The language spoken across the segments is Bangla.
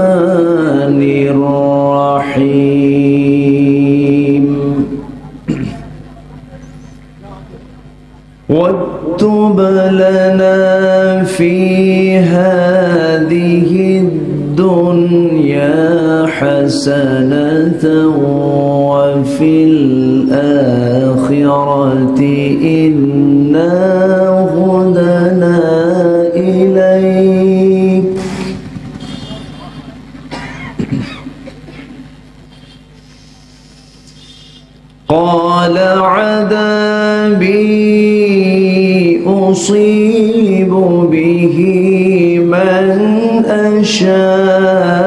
الرحمن الرحيم واكتب لنا في هذه الدنيا حسنة وفي الآخرة إنا هدنا إليك قال عذابي أصيب به من أشاء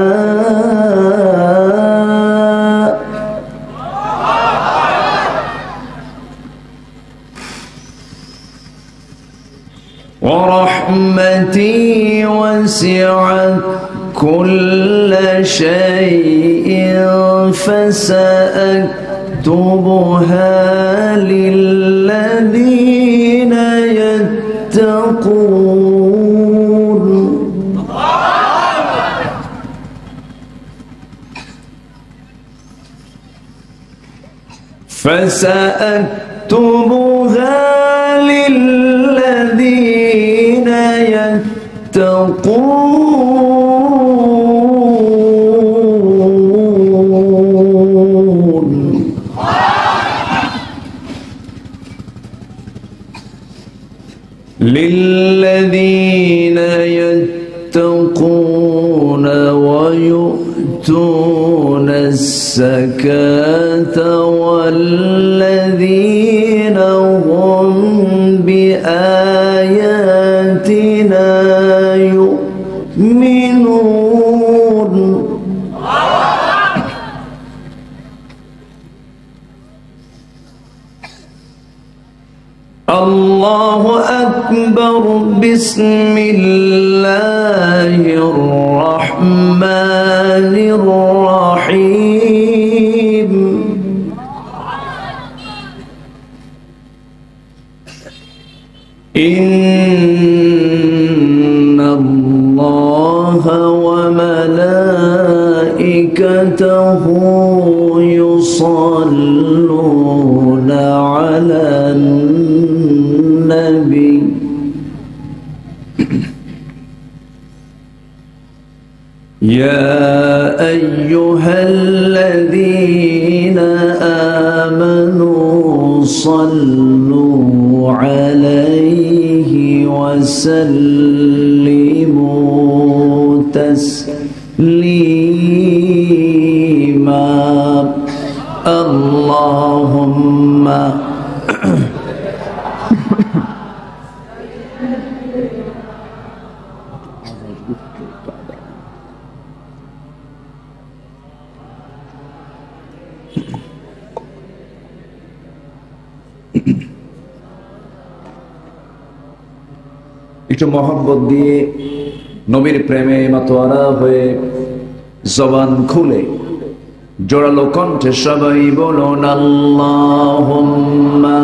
ورحمتي وسعت كل شيء فسأكتبها للذين يتقون للذين يتقون للذين يتقون ويؤتون الزكاة والذين هم بآياتنا يؤمنون الله أكبر بسم الله الرحمن الرحيم إن الله وملائكته يصلون على النبي يا أيها الذين آمنوا صلوا عليه وسلموا تسليما اللهم একটু মহব্বত দিয়ে নবীর প্রেমে মাতোয়ারা হয়ে জবান খুলে জোরালো কণ্ঠে সবাই বলুন আল্লাহুম্মা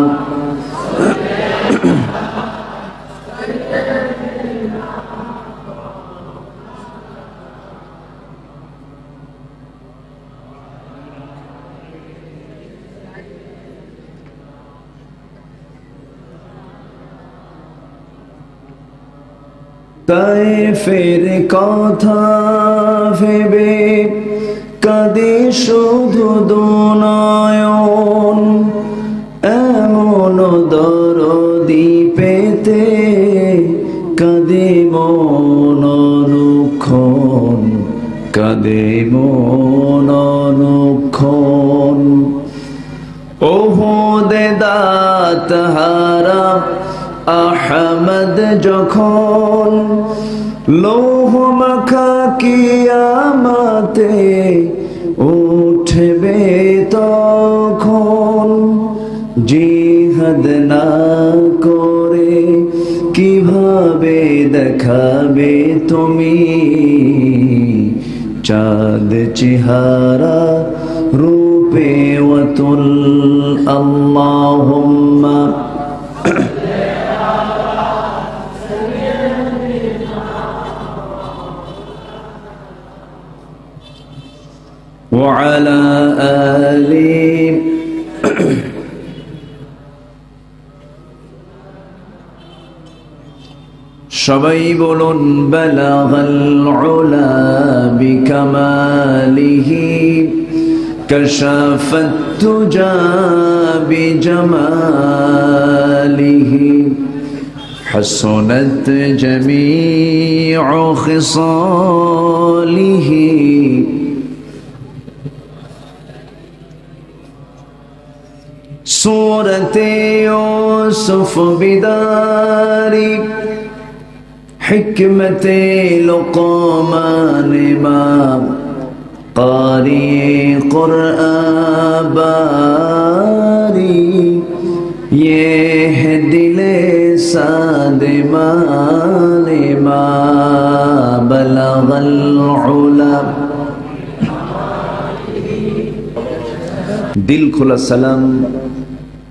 তায়েফের কথা ভেবে কাঁদে শুধু দুনয়ন এমন দরদি পেতে কাঁদে মন অনুক্ষণ কাঁদে মন অনুক্ষণ ওহুদে দাঁত হারা আহমদ যখন লৌহ মাখা কিয়ামতে উঠবে তখন জিহাদ না করে কিভাবে দেখাবে তুমি চাঁদ চেহারা রূপে ওয়াতুল আল্লাহুম্মা وعلى آل সবাই বলুন বালাগাল উলা বিকামালিহি কাশাফাত তুজা বিজামালিহি হাসনাত জামিউ খিসালিহি সূরাতে ইউসুফ বিদারি हिकमते लुक़मान इमाम क़ारी क़ुरआन बारी ये है दिले सादे माले मा बलगल उला दिल खुला सलाम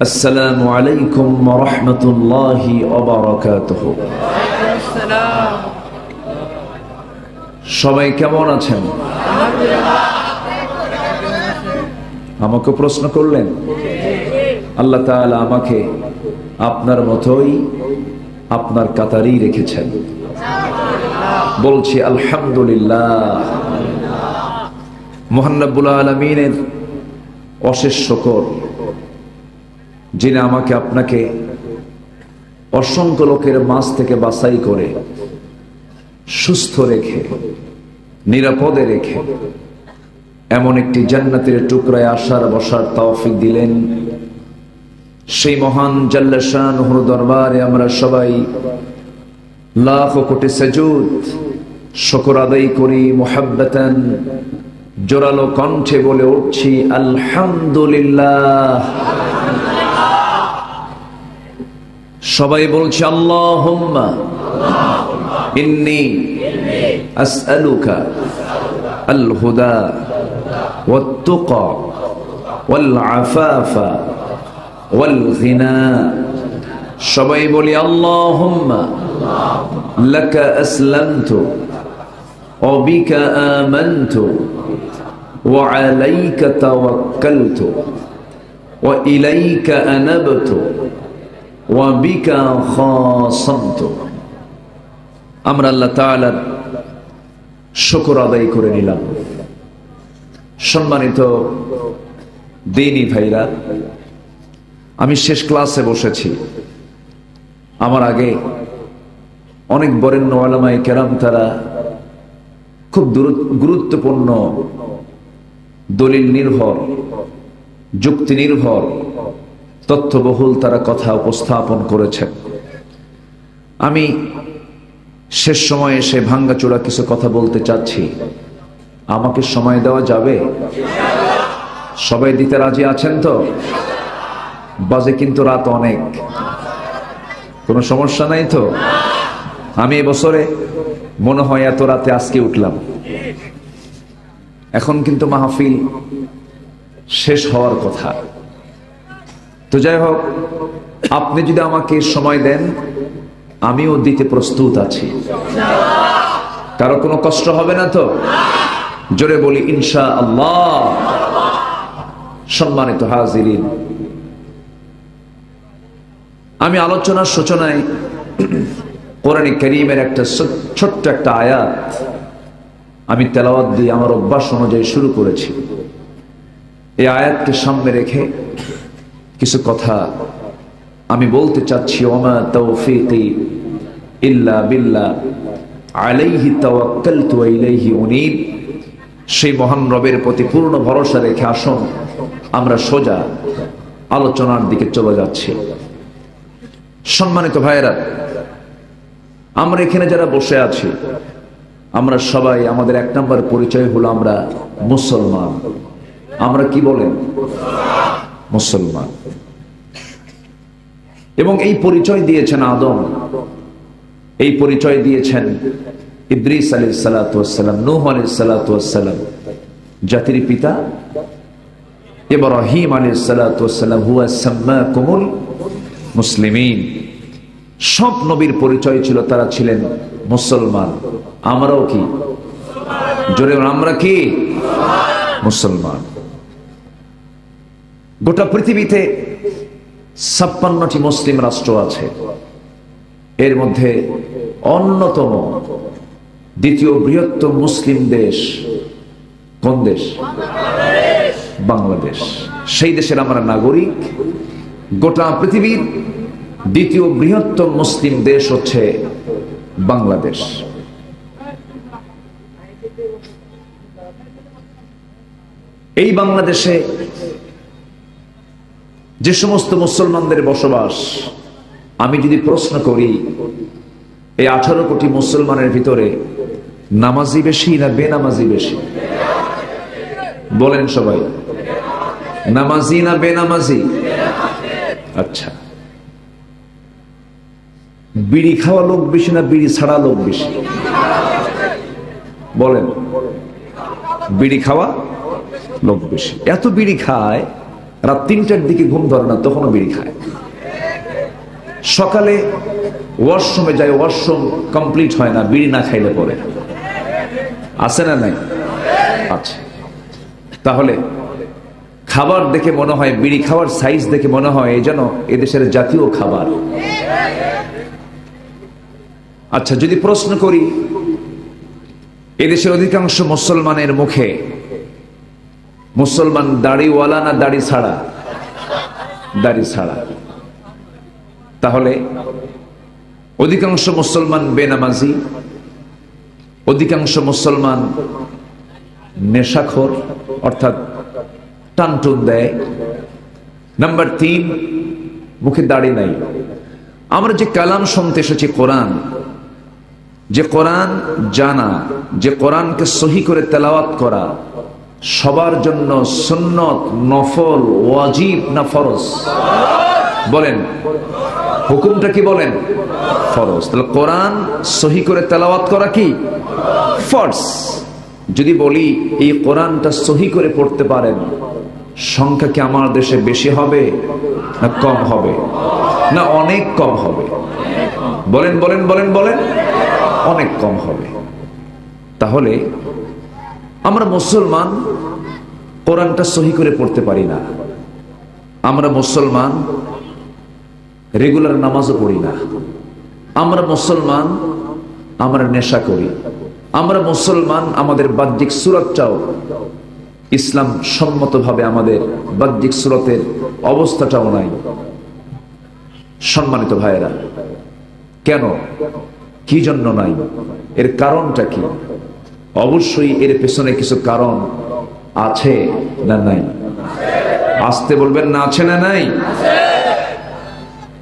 अस्सलामु अलैकुम व रहमतुल्लाहि व बाराकातुहु। সবাই কেমন আছেন? আমাকে প্রশ্ন করলেন। আল্লাহ তাআলা আমাকে আপনার মতোই আপনার কাতারেই রেখেছেন। বলছি আলহামদুলিল্লাহ। মহান রব্বুল আলামিনের অশেষ শুকর, যিনি আমাকে আপনাকে অসংখ্য লোকের মাঝ থেকে বাছাই করে সুস্থ রেখে নিরাপদে রেখে এমন একটি জান্নাতের টুকরায় আসার বসার তৌফিক দিলেন। সেই মহান জাল্লা শানুহুর দরবারে আমরা সবাই লাখ কোটি সুজুদ শুকর আদায় করি, মুহাব্বাতান জোরালো কণ্ঠে বলে উঠছি আলহামদুলিল্লাহ। সবাই বলছি আল্লাহুম্মা ইন্নী আসআলুকা আল হুদা ওয়াত তুকা ওয়াল আফাফা ওয়াল গিনা। সবাই বলি আল্লাহুম্মা লাকা আসলামতু ওয়া বিকা আমানতু ওয়া আলাইকা তাওয়াক্কালতু ওয়া ইলাইকা আনাবতু ওয়া বিকা খাসামতু। আমরা আল্লাহ তাআলার শুকর আদায় করে নিলাম। সম্মানিত দ্বীনী ভাইরা, আমি শেষ ক্লাসে বসেছি। আমার আগে অনেক বরেণ্য উলামায়ে কেরাম তারা খুব গুরুত্বপূর্ণ দলিল নির্ভর, যুক্তি নির্ভর, তথ্যবহুল তারা কথা উপস্থাপন করেছেন। আমি শেষ সময়ে এসে ভাঙ্গাচোরা কিছু কথা বলতে চাচ্ছি। আমাকে সময় দেওয়া যাবে? সবাই দিতে রাজি আছেন তো? বাজে কিন্তু রাত অনেক, কোনো সমস্যা নাই তো? আমি এবছরে মনে হয় এত রাতে আজকে উঠলাম। এখন কিন্তু মাহফিল শেষ হওয়ার কথা। তো যাই হোক, আপনি যদি আমাকে সময় দেন আমিও দিতে প্রস্তুত আছি। কারো কোনো কষ্ট হবে না তো? জোরে বলি ইনশাআল্লাহ। সম্মানিত হাজিরিন, আমি আলোচনার সূচনায় কোরআনে কারীমের একটা ছোট্ট একটা আয়াত আমি তেলাওয়াত দিয়ে আমার অভ্যাস অনুযায়ী শুরু করেছি। এই আয়াতকে সামনে রেখে কিছু কথা আমি বলতে চাচ্ছি। ওমা তাওফীকি ইল্লা বিল্লাহ আলাইহি তাওয়াক্কালতু ওয়া ইলাইহি উনীব। সেই মহান রবের প্রতি পূর্ণ ভরসা রেখে আসুন আমরা সোজা আলোচনার দিকে চলে যাচ্ছি। সম্মানিত ভাইয়েরা, আমরা এখানে যারা বসে আছি আমরা সবাই, আমাদের এক নম্বর পরিচয় হলো আমরা মুসলমান। আমরা কি বলেন? মুসলমান। এবং এই পরিচয় দিয়েছেন আদম, এই পরিচয় দিয়েছেন ইদ্রিস আলাইহিস সালাতু ওয়াস সালাম, নূহ আলাইহিস সালাতু ওয়াস সালাম, জাতির পিতা ইব্রাহিম আলাইহিস সালাতু ওয়াস সালাম, হুয়া সাম্মাকুমুল মুসলিমিন। সব নবীর পরিচয় ছিল তারা ছিলেন মুসলমান। আমরাও কি? জোরে আমরা কি? মুসলমান। গোটা পৃথিবীতে 56টি মুসলিম রাষ্ট্র আছে। এর মধ্যে অন্যতম দ্বিতীয় বৃহত্তম মুসলিম দেশ কোন দেশ? বাংলাদেশ। সেই দেশের আমরা নাগরিক। গোটা পৃথিবীর দ্বিতীয় বৃহত্তম মুসলিম দেশ হচ্ছে বাংলাদেশ। এই বাংলাদেশে যে সমস্ত মুসলমানদের বসবাস, আমি যদি প্রশ্ন করি এই 18 কোটি মুসলমানের ভিতরে নামাজি বেশি না বেনামাজি বেশি? বলেন সবাই, নামাজি না বেনামাজি? আচ্ছা, বিড়ি খাওয়া লোক বেশি না বিড়ি ছাড়া লোক বেশি? বলেন, বিড়ি খাওয়া লোক বেশি। এত বিড়ি খায়, রাত 3টার দিকে ঘুম ধরে না তখনও বিড়ি খায়। সকালে ওয়াশরুমে যায়, ওয়াশরুম কমপ্লিট হয় না বিড়ি না খাইলে পরে। আছে না নাই? আচ্ছা, তাহলে খাবার দেখে মনে হয়, বিড়ি খাওয়ার সাইজ দেখে মনে হয় এই যেন এদেশের জাতীয় খাবার। আচ্ছা, যদি প্রশ্ন করি এদেশের অধিকাংশ মুসলমানের মুখে মুসলমান দাড়িওয়ালা না দাড়ি ছাড়া? দাড়ি ছাড়া। তাহলে অধিকাংশ মুসলমান বেনামাজি, অধিকাংশ মুসলমান নেশাখোর, অর্থাৎ টানটুন দেয়। নাম্বার 3, মুখে দাড়ি নাই। আমরা যে কালাম শুনতে এসেছি কোরআন, যে কোরআন জানা, যে কোরআনকে সহি করে তেলাওয়াত করা সবার জন্য সুন্নত, নফল, ওয়াজিব না ফরজ? বলেন, হুকুমটা কি? বলেন, ফরজ। তাহলে কোরআন সহি করে তেলাওয়াত করা কি ফরজ? যদি বলি এই কোরআনটা সহি করে পড়তে পারেন, সংখ্যা কি আমার দেশে বেশি হবে না কম হবে না অনেক কম হবে? বলেন বলেন বলেন বলেন, অনেক কম হবে। তাহলে আমরা মুসলমান কোরআনটা সহি করে পড়তে পারি না। আমরা মুসলমান রেগুলার নামাজও পড়ি না। আমরা মুসলমান আমরা নেশা করি। আমরা মুসলমান আমাদের বাহ্যিক সুরতটাও ইসলাম সম্মতভাবে আমাদের বাহ্যিক সুরতের অবস্থাটাও নাই। সম্মানিত ভাইয়েরা, কেন, কি জন্য নাই? এর কারণটা কি? অবশ্যই এর পেছনে কিছু কারণ আছে না নাই? আসতে বলবেন না, আছে না নাই?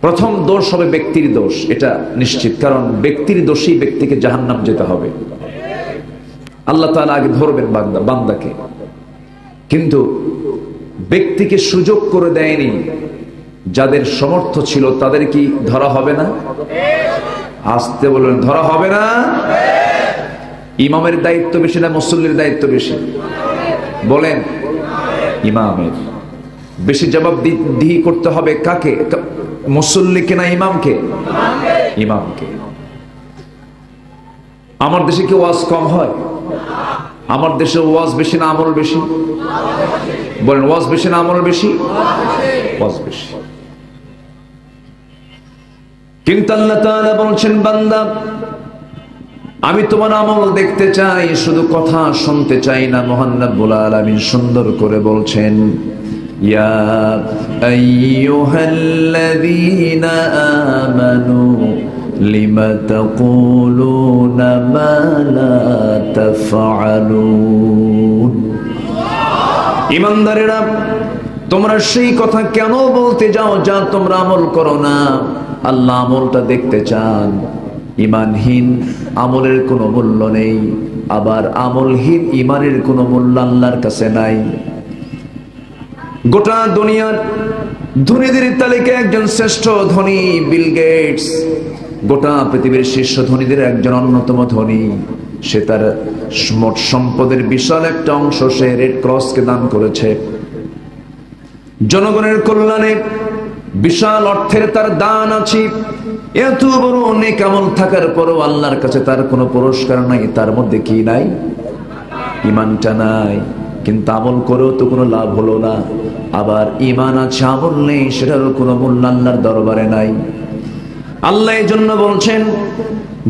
প্রথম দোষ হবে ব্যক্তির দোষ, এটা নিশ্চিত। কারণ ব্যক্তির দোষী ব্যক্তিকে জাহান্নাম যেতে হবে। আল্লাহ তাআলা আগে ধরবেন বান্দাকে, কিন্তু ব্যক্তিকে সুযোগ করে দেয়নি। যাদের সমর্থ ছিল তাদের কি ধরা হবে না? আসতে বলবেন, ধরা হবে না? ইমামের দায়িত্ব বেশি না মুসল্লির দায়িত্ব বেশি? বলেন, ইমামের বেশি জবাবদিহি করতে হবে। কাকে? মুসল্লিকে না ইমামকে? ইমামকে। আমার দেশে কি ওয়াজ কম হয়? আমার দেশে ওয়াজ বেশি না আমল বেশি? বলেন, ওয়াজ বেশি না আমল বেশি? ওয়াজ বেশি। কিন্তু আল্লাহ তাআলা বলছেন, বান্দা আমি তোমার আমল দেখতে চাই, শুধু কথা শুনতে চাই না। মহান রব্বুল আলামিন সুন্দর করে বলছেন, ইয়া আইয়ুহাল্লাযীনা আমানু লিমা তাকুলুনা মা লা তাফআলুন। ঈমানদারেরা, তোমরা সেই কথা কেন বলতে যাও যা তোমরা আমল করো না? আল্লাহ আমলটা দেখতে চান। ঈমানহীন আমলের কোনো মূল্য নেই, আবার আমলহীন ঈমানের কোনো মূল্য আল্লাহর কাছে নাই। গোটা দুনিয়ার ধনীদের তালিকায় একজন শ্রেষ্ঠ ধনী বিল গেটস, গোটা পৃথিবীর শীর্ষ ধনীদের একজন অন্যতম ধনী। সে তার মোট সম্পদের বিশাল একটা অংশ সে রেড ক্রসকে দান করেছে। জনগণের কল্যাণে বিশাল অর্থের তার দান আছে। এত বড় নেক আমল থাকার পরও আল্লাহর কাছে তার কোনো পুরস্কার নাই। তার মধ্যে কি নাই? ঈমানটা নাই। কিন্তু আমল করেও তো কোনো লাভ হলো না। আবার ঈমান আছে আমল নেই, সেটারও কোনো মূল্য আল্লাহর দরবারে নাই। আল্লাহ এই জন্য বলছেন,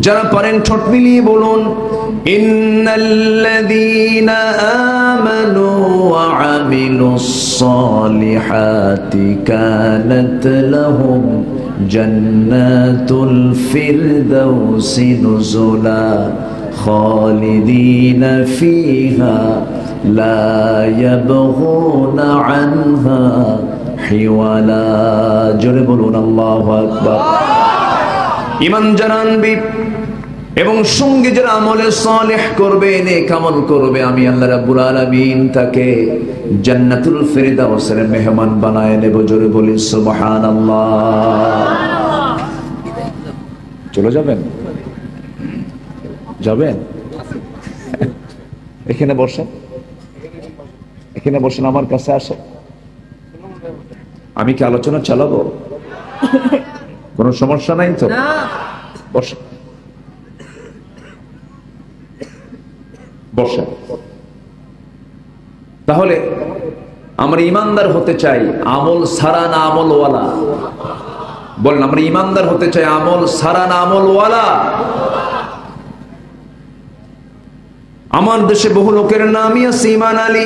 যারা পারেন ঠোঁট মিলিয়ে বলুন, ইন্নাল্লাযীনা আমানু ওয়া আমিলুস সালিহাতি কানাত লাহুম জান্নাতুল ফিরদাউসি নুজুলা খালিদিনা ফিহা লা ইয়াবগুনা আনহা হিওয়ালা। জোরে বলুন আল্লাহু আকবার। ঈমান যারা আনবে এবং সঙ্গে যারা আমলে সালেহ করবে, নেক আমল করবে, আমি আল্লাহ রাব্বুল আলামিন তাকে জান্নাতুল ফিরদাউসের মেহমান বানায় নেব। জোরে বলি সুবহানাল্লাহ। চলে যাবেন? যাবেন? এখানে বসেন, এখানে বসেন, আমার কাছে আসেন। আমি কি আলোচনা চালাবো? কোনো সমস্যা নাই তো? বসেন, বসেন। তাহলে আমরা ইমানদার হতে চাই আমল সারা না আমলওয়ালা? বলেন, আমরা ইমানদার হতে চাই আমল সারা না আমলওয়ালা? আমার দেশে বহু লোকের নামই আছে ঈমান আলী।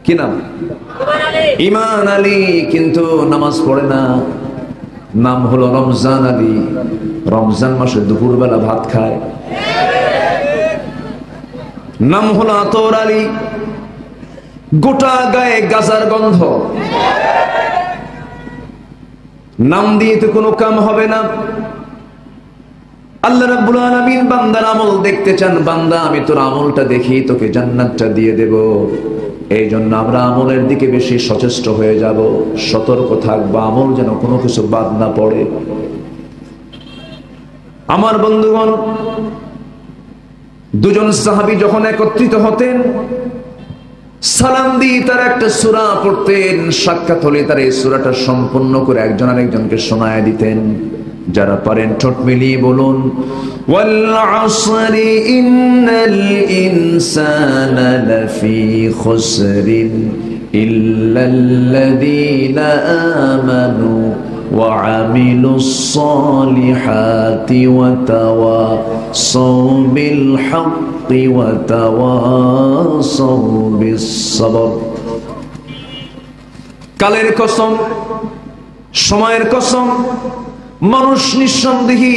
কি নাম? ঈমান আলী, কিন্তু নামাজ পড়ে না। নাম হলো রমজান আলী। রমজান মাসে দুপুরবেলা ভাত খায়। নাম হলো আতর আলী, গোটা গায়ে গাজার গন্ধ। নাম দিয়ে তো কোনো কাম হবে না। আল্লাহ রাব্বুল আলামিন বান্দার আমল দেখতে চান। বান্দা, আমি তোর আমলটা দেখি, তোকে জান্নাতটা দিয়ে দেব। এই জন্য আমরা আমলের দিকে বেশি সচেষ্ট হয়ে যাব, সতর্ক থাকবো, আমল যেন কোনো কিছু বাদ না পড়ে। আমার বন্ধুগণ, দুজন সাহাবী যখন একত্রিত হতেন, সালাম দিয়ে তারা একটা সূরা পড়তেন। সাক্ষাৎ হলে তারা এই সূরাটা সম্পূর্ণ করে একজন আরেকজনকে শোনায় দিতেন। যারা পারেন ঠোঁট মিলিয়ে বলুন, ওয়াল আসরি ইন্নাল ইনসানা লাফি খুসরিন ইল্লাল্লাযীনা আমানু ওয়া আমিলুস সালিহাতি ওয়া তাওয়াসাউ বিল হাক্কি ওয়া তাওয়াসাউ বিস সাবর। কালের কসম, সময়ের কসম, মানুষ নিঃসন্দেহে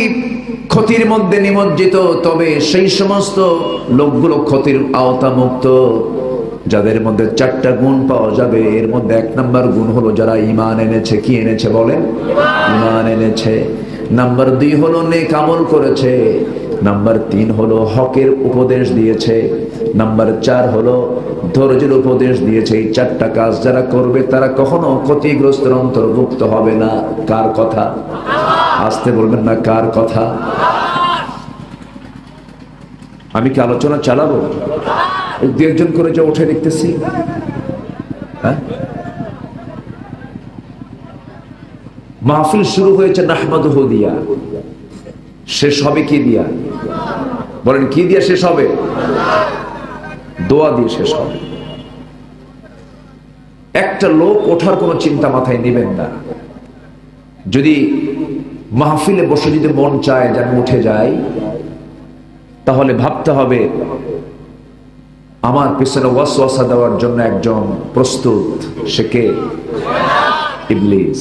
ক্ষতির মধ্যে নিমজ্জিত। তবে সেই সমস্ত লোকগুলো ক্ষতির আওতামুক্ত যাদের মধ্যে 4টা গুণ পাওয়া যাবে। এর মধ্যে 1 নাম্বার গুণ হলো যারা ঈমান এনেছে। কি এনেছে বলেন? ঈমান এনেছে। নাম্বার 2 হলো নেক আমল করেছে। নাম্বার 3 হলো হকের উপদেশ দিয়েছে। নাম্বার 4 হলো ধৈর্যের উপদেশ দিয়েছে। এই 4টা কাজ যারা করবে তারা কখনো ক্ষতিগ্রস্তের অন্তর্ভুক্ত হবে না। কার কথা? আসতে বলবেন না, কার কথা? আমি কি আলোচনা চালাবো? 2-1 করে যে উঠে দেখতেছি। হ্যাঁ, মাহফিল শুরু হয়েছে নাহমাদুহু দিয়া, শেষ হবে কি দিয়া? বলেন, কি দিয়া শেষ হবে? দোয়া দিয়ে শেষ হবে। একটা লোক ওঠার কোনো চিন্তা মাথায় নেবেন না। যদি মাহফিলে বসে যদি মন চায় যে আমি উঠে যাই, তাহলে ভাবতে হবে আমার পিছনে ওয়াসওয়াসা দেওয়ার জন্য একজন প্রস্তুত। সে কে? ইবলিস।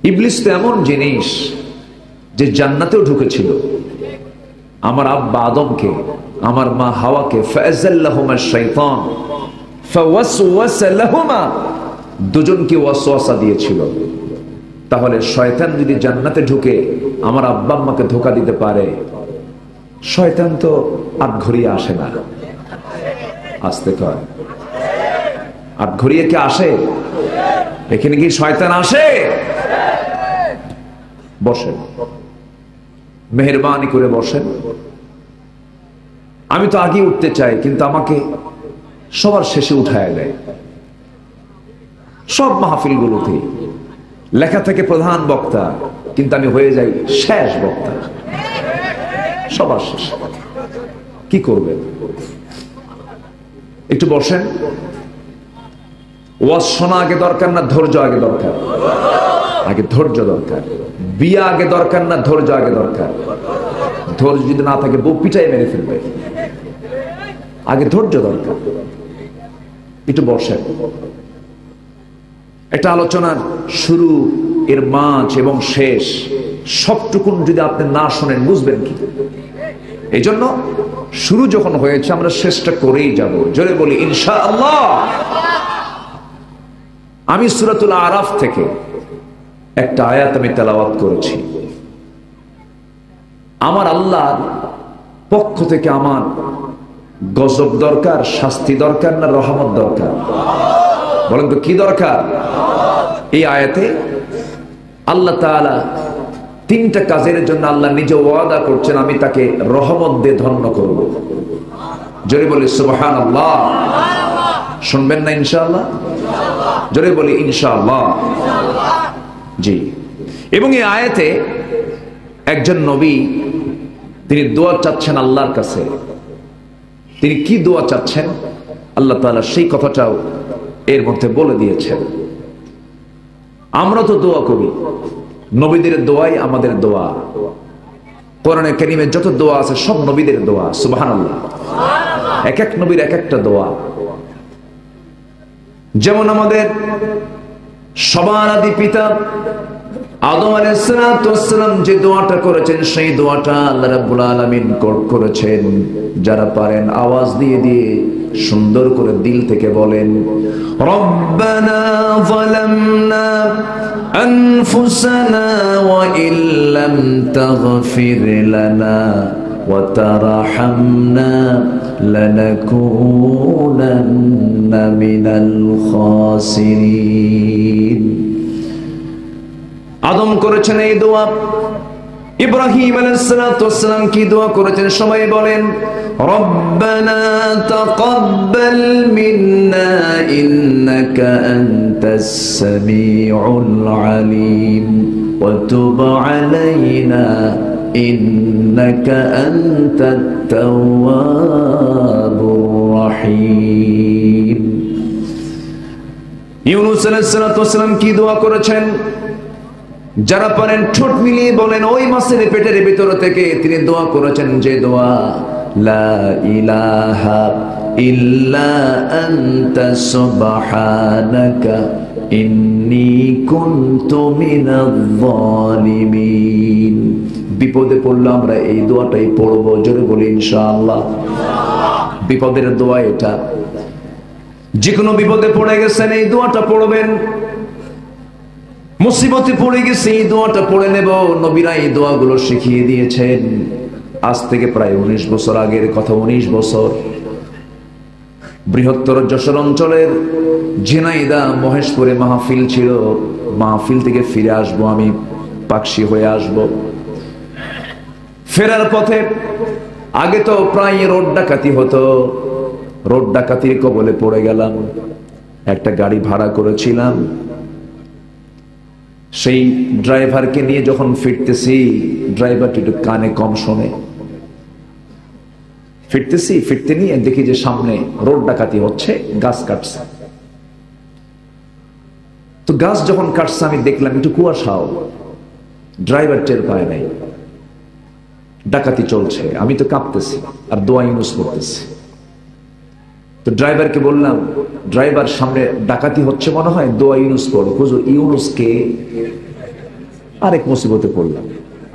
ইবলিস তো এমন জিনিস যে জান্নাতেও ঢুকেছিল। আমার আব্বা আদমকে, আমার মা হাওয়াকে ফাযাল্লাহুমা শাইতান ফাওয়াসওয়াসা লাহুমা, দুজনকে ওয়াসওয়াসা দিয়েছিল। তাহলে শয়তান যদি জান্নাতে ঢুকে আমার আব্বা আম্মাকে ধোঁকা দিতে পারে, শয়তান তো আটঘরিয়ে আসে না। আসতে কয়, আটঘরিয়ে কে আসে? এখানে কি শয়তান আসে? বসেন, মেহেরবানি করে বসেন। আমি তো আগে উঠতে চাই, কিন্তু আমাকে সবার শেষে উঠায় দেয়। সব মাহফিলগুলোতে লেখা থেকে প্রধান বক্তা, কিন্তু আমি হয়ে যাই শেষ বক্তা, সবার শেষ। কি করবেন? একটু বসেন। ওয়াজ শোনা আগে দরকার না ধৈর্য আগে দরকার? আগে ধৈর্য দরকার। বিয়া আগে দরকার না ধৈর্য আগে দরকার? ধৈর্য যদি না থাকে বউ পিটাই মেরে ফেলবে। আগে ধৈর্য দরকার। একটু বসেন। একটা আলোচনার শুরু, এর মাঝ এবং শেষ সবটুকুন যদি আপনি না শোনেন বুঝবেন কি? এই জন্য শুরু যখন হয়েছে আমরা শেষটা করেই যাব। জোরে বলি ইনশাআল্লাহ। আমি সূরাতুল আরাফ থেকে একটা আয়াত আমি তেলাওয়াত করেছি। আমার আল্লাহর পক্ষ থেকে আমার গজব দরকার, শাস্তি দরকার না রহমত দরকার? বলেন তো কি দরকার? এই আয়াতে আল্লাহ তাআলা তিনটা কাজের জন্য আল্লাহ নিজে ওয়াদা করছেন, আমি তাকে রহমত দিয়ে ধন্য করব। জোরে বলি সুবহানাল্লাহ। শুনবেন না ইনশাআল্লাহ? জোরে বলি ইনশাআল্লাহ। জি। এবং এই আয়াতে একজন নবী তিনি দোয়া চাচ্ছেন আল্লাহর কাছে। তিনি কি দোয়া চাচ্ছেন আল্লাহ তাআলা সেই কথাটাও এর মধ্যে বলে দিয়েছেন। আমরা তো দোয়া করি, নবীদের দোয়াই আমাদের দোয়া। কোরআনে কারীমে যত দোয়া আছে সব নবীদের দোয়া। সুবহানাল্লাহ। এক এক নবীর এক একটা দোয়া। যেমন আমাদের সবার আদি পিতা আদম আলাইহিস সালাম যে দোয়াটা করেছেন সেই দোয়াটা আল্লাহ রাব্বুল আলামিন করেছেন। যারা পারেন আওয়াজ দিয়ে দিয়ে সুন্দর করে দিল থেকে বলেন, রব্বানা যালামনা আনফুসানা ওয়া ইল্লাম তাগফির লানা ওয়া তারহামনা লানাকুনান্না মিনাল খাসিরিন। আদম করেছেন এই দোয়া, ইব্রাহিম আলাইহিস সালাম কি দোয়া করেছেন সবাই বলেন, রব্বানা তাকাব্বাল মিন্না ইন্নাকা আনতাস সামিউল আলিম ওয়া তুব আলাইনা ইন্নাকা আনতাত তাওয়াবুর রহিম। ইউনূস আলাইহিস সালাম কি দোয়া করেছেন? যারা পারেন ঠোঁট মিলিয়ে বলেন, ওই মাছের পেটের ভিতর থেকে তিনি দোয়া করেছেন যে দোয়া, লা ইলাহা ইল্লা আনতা সুবহানাকা ইন্নী কুনতু মিনাজ জালিমিন। বিপদে পড়লে আমরা এই দোয়াটাই পড়বো। জোরে বলি ইনশাআল্লাহ। বিপদের দোয়া এটা। যে কোনো বিপদে পড়ে গেছেন এই দোয়াটা পড়বেন। মুসিবতে পড়ে গেছে এই দোয়াটা পড়ে নেব। নবীরা এই দোয়াগুলো শিখিয়ে দিয়েছেন। আজ থেকে প্রায় 19 বছর আগের কথা। 19 বছর বৃহত্তর যশোর অঞ্চলের ঝিনাইদহ মহেশপুরে মাহফিল ছিল। মাহফিল থেকে ফিরে আসবো, আমি পাকশি হয়ে আসব। ফেরার পথে আগে তো প্রায় রোড ডাকাতি হতো। রোড ডাকাতির কবলে পড়ে গেলাম। একটা গাড়ি ভাড়া করেছিলাম, সেই ড্রাইভারকে নিয়ে যখন ফিরতেছি, ড্রাইভারটি একটু কানে কম শোনে। ফিরতে নিয়ে দেখি যে সামনে রোড ডাকাতি হচ্ছে, গাছ কাটছে। তো গাছ যখন কাটছে আমি দেখলাম একটু কুয়াশাও, ড্রাইভার টের পায় নাই, ডাকাতি চলছে। আমি তো কাঁপতেছি আর দোয়া ইউনুস করতেছি। তো ড্রাইভারকে বললাম, ড্রাইভার সামনে ডাকাতি হচ্ছে মনে হয়, দোয়া ইউনুস পড়ো। হুজুর ইউনুসকে আরেক মুসিবতে পড়লাম।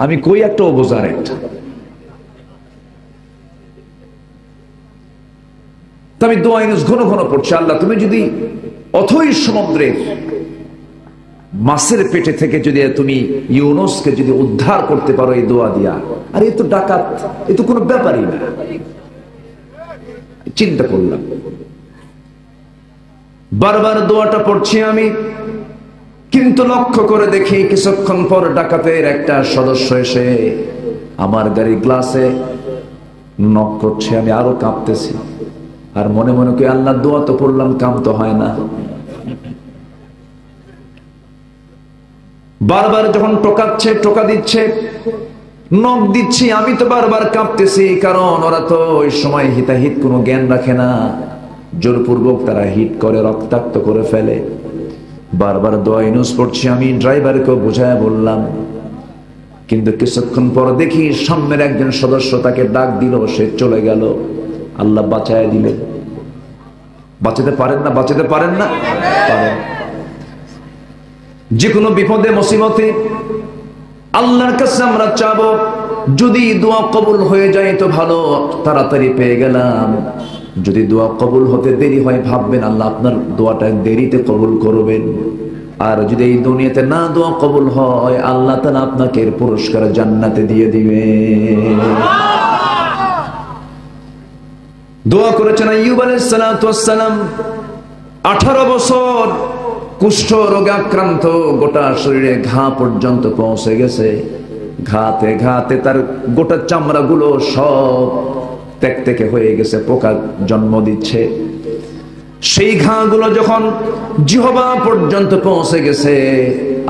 আমি কই একটা ও বোঝার একটা। তো আমি দোয়া ইউনুস ঘন ঘন পড়ছি, আল্লাহ তুমি যদি অথই সমুদ্রের মাছের পেটে থেকে যদি তুমি ইউনুসকে যদি উদ্ধার করতে পারো এই দোয়া দিয়া, আর এ তো ডাকাত, এ তো কোনো ব্যাপারই না। চিন্তা করলাম, বারবার দোয়াটা পড়ছি আমি, কিন্তু লক্ষ্য করে দেখি কিছুক্ষণ পর ডাকাতের একটা সদস্য এসে আমার গাড়ির গ্লাসে নক করছে। আমি আরো কাঁপতেছি আর মনে মনে কি আল্লাহ দোয়া তো পড়লাম, কাম তো হয় না। বারবার যখন টোকাচ্ছে, টোকা দিচ্ছে, নখ দিচ্ছি, আমি তো বারবার কাঁপতেছি, কারণ ওরা তো ওই সময় হিতাহিত কোনো জ্ঞান রাখে না। জোরপূর্বক তারা হিট করে রক্তাক্ত করে ফেলে। বারবার দোয়া ইউনূস পড়ছি, আমি ড্রাইভারকে বোঝায় বললাম, কিন্তু কিছুক্ষণ পর দেখি সামনের একজন সদস্য তাকে ডাক দিল, সে চলে গেল। আল্লাহ বাঁচায় দিলেন। বাঁচাতে পারেন না? বাঁচাতে পারেন না? পারেন। যে কোনো বিপদে মুসিবতে আল্লাহর কাছে আমরা চাবো, যদি দোয়া কবুল হয়ে যায় তো ভালো, তাড়াতাড়ি পেয়ে গেলাম। যদি দোয়া কবুল হতে দেরি হয়, ভাববেন আল্লাহ আপনার দোয়াটা দেরিতে কবুল করবেন। আর যদি এই দুনিয়াতে না দোয়া কবুল হয়, আল্লাহ তাআলা আপনাকে এর পুরস্কার জান্নাতে দিয়ে দিবে। দোয়া করেছেন আইয়ুব আলাইহিস সালাতু ওয়াস সালাম। 18 বছর কুষ্ঠ রোগে আক্রান্ত, গোটা শরীরে ঘা পর্যন্ত পৌঁছে গেছে। ঘাতে ঘাতে তার গোটা চামড়াগুলো সব তেকতেকে হয়ে গেছে, পোকা জন্ম দিচ্ছে। সেই ঘাগুলো যখন জিহ্বা পর্যন্ত পৌঁছে গেছে,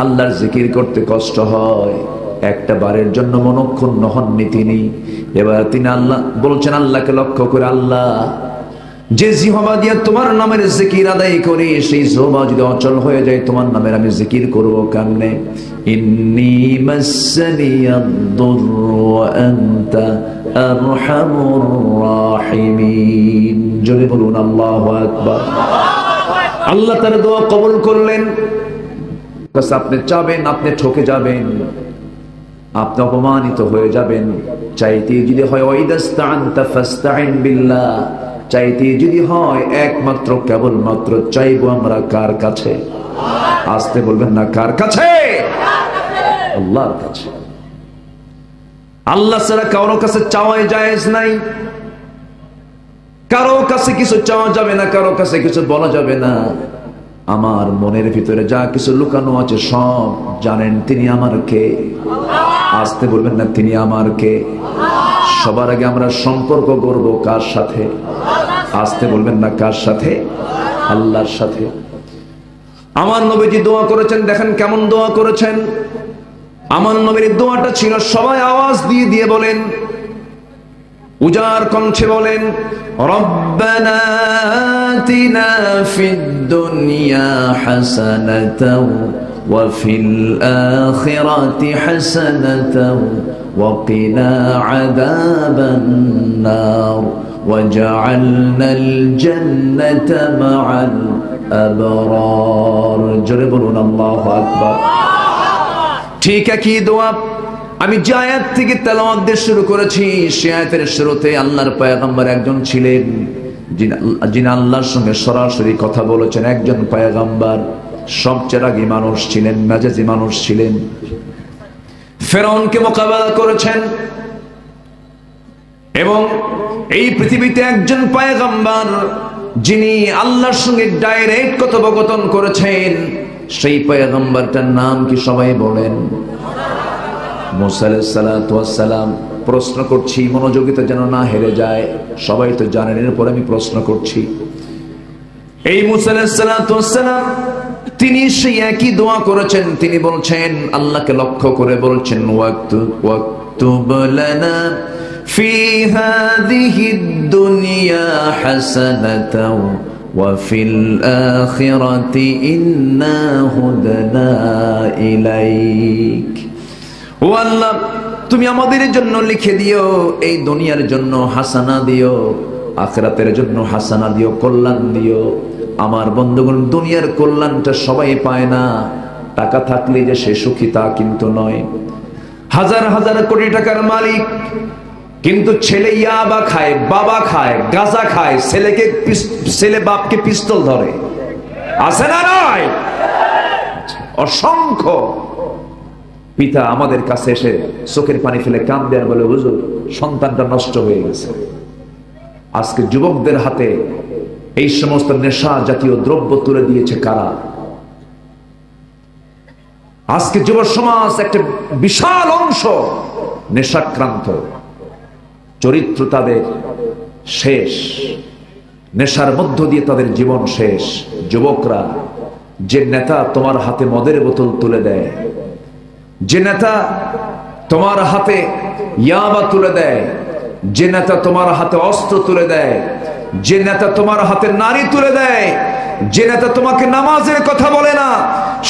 আল্লাহর জিকির করতে কষ্ট হয়। একটা বারের জন্য মনক্ষুণ্ণ হননি তিনি। এবার তিনি আল্লাহ বলছেন, আল্লাহকে লক্ষ্য করে, আল্লাহ যে জিহ্বা দিয়ে তোমার নামের জিকির আদায় করি, সেই জিহ্বা যদি অচল হয়ে যায়, তোমার নামের আমি জিকির করব কেমনে? ইন্নী মাসসানিয়াদ-দুররু ওয়া আনতা আরহামুর রাহিমিন। জোরে বলুন আল্লাহু আকবার। আল্লাহ তার দোয়া কবুল করলেন। আপনি চাবেন, আপনি ঠকে যাবেন, আপনি অপমানিত হয়ে যাবেন। চাইতে যদি হয় ওয়াইদাস্তাআনতা ফাস্তাইন বিল্লাহ, চাইতে যদি হয় একমাত্র কেবলমাত্র চাইবো আমরা কার কাছে? আসতে বলবেন না, কার কাছে? আল্লাহর কাছে। আল্লাহ ছাড়া কারো কাছে চাওয়াই জায়েজ নাই। কারো কাছে কিছু চাওয়া যাবে না, কারো কাছে কিছু বলা যাবে না। আমার মনের ভিতরে যা কিছু লুকানো আছে সব জানেন তিনি আমার কে। আসতে বলবেন না, তিনি আমার কে। সবার আগে আমরা সম্পর্ক করব কার সাথে? আসতে বলবেন না, কার সাথে? আল্লাহর সাথে। আমার নবীজি দোয়া করেছেন, দেখেন কেমন দোয়া করেছেন। আমার নবীর দোয়াটা ছিল, সবাই আওয়াজ দিয়ে দিয়ে বলেন, উজার কণ্ঠে বলেন, রব্বানা আতিনা ফিদ দুনিয়া হাসানাতাও ওয়া ফিল আখিরাতি হাসানাতাও ওয়া কিনা আযাবান নার ওয়াজআলনাল জান্নাতা মা'আল আবরার। জোরে বলুন আল্লাহু আকবার। ঠিক একই দোয়া আমি যে আয়াত থেকে তেলাওয়াত দিয়ে শুরু করেছি, সে আয়াতের শুরুতে আল্লাহর পয়গম্বর একজন ছিলেন, যিনি আল্লাহর সঙ্গে সরাসরি কথা বলেছেন। একজন পয়গম্বর, সবচেয়ে রাগী মানুষ ছিলেন, মেজাজি মানুষ ছিলেন। ফেরাউনকে মোকাবেলা করেছেন। এবং এই পৃথিবীতে একজন পয়গম্বর, যিনি আল্লাহর সঙ্গে ডাইরেক্ট কথোপকথন করেছেন, সেই পয়গম্বরটার নাম কি সবাই বলেন? মুসা আলাইহিস সালাতু ওয়াস সালাম। প্রশ্ন করছি, মনোযোগিতা যেন না হেরে যায়। সবাই তো জানেন, এরপর আমি প্রশ্ন করছি। এই মুসা আলাইহিস সালাতু ওয়াস সালাম তিনি সেই একই দোয়া করেছেন। তিনি বলছেন, আল্লাহকে লক্ষ্য করে বলছেন, ওয়াকতুব লানা ফি হাযিহিদ দুনিয়া হাসানাতাও ওয়া ফিল আখিরাতি ইন্না হুদনা ইলাইক। ও আল্লাহ, তুমি আমাদের জন্য লিখে দিও, এই দুনিয়ার জন্য হাসানা দিও, আখিরাতের জন্য হাসানা দিও, কল্যাণ দিও। আমার বন্ধুগণ, দুনিয়ার কল্যাণটা সবাই পায় না। টাকা থাকলে যে সে সুখী তা কিন্তু নয়। হাজার হাজার কোটি টাকার মালিক, কিন্তু ছেলে ইয়াবা খায়, বাবা খায়, গাঁজা খায়, ছেলে বাপকে পিস্তল ধরে। আছে না নয়? অসংখ্য পিতা আমাদের কাছে এসে চোখের পানি ফেলে কাঁদে আর বলে, হুজুর সন্তানটা নষ্ট হয়ে গেছে। আজকে যুবকদের হাতে এই সমস্ত নেশা জাতীয় দ্রব্য তুলে দিয়েছে কারা? আজকে যুব সমাজ একটা বিশাল অংশ নেশাক্রান্ত। চরিত্র তাদের শেষ, নেশার মধ্য দিয়ে তাদের জীবন শেষ। যুবকরা, যে নেতা তোমার হাতে মদের বোতল তুলে দেয়, যে নেতা তোমার হাতে ইয়াবা তুলে দেয়, যে নেতা তোমার হাতে অস্ত্র তুলে দেয়, যে নেতা তোমার হাতে নারী তুলে দেয়, যে নেতা তোমাকে নামাজের কথা বলে না,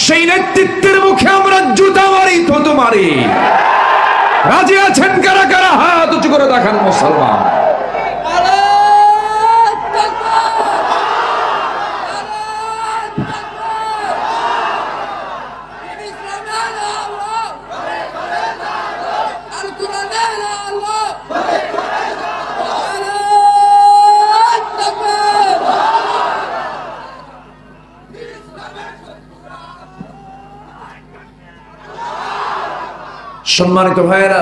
সেই নেতৃত্বের মুখে আমরা জুতা মারি, থুতু মারি। রাজি আছেন কারা কারা? হাত উঁচু করে দেখান মুসলমান। সম্মানিত ভাইয়েরা,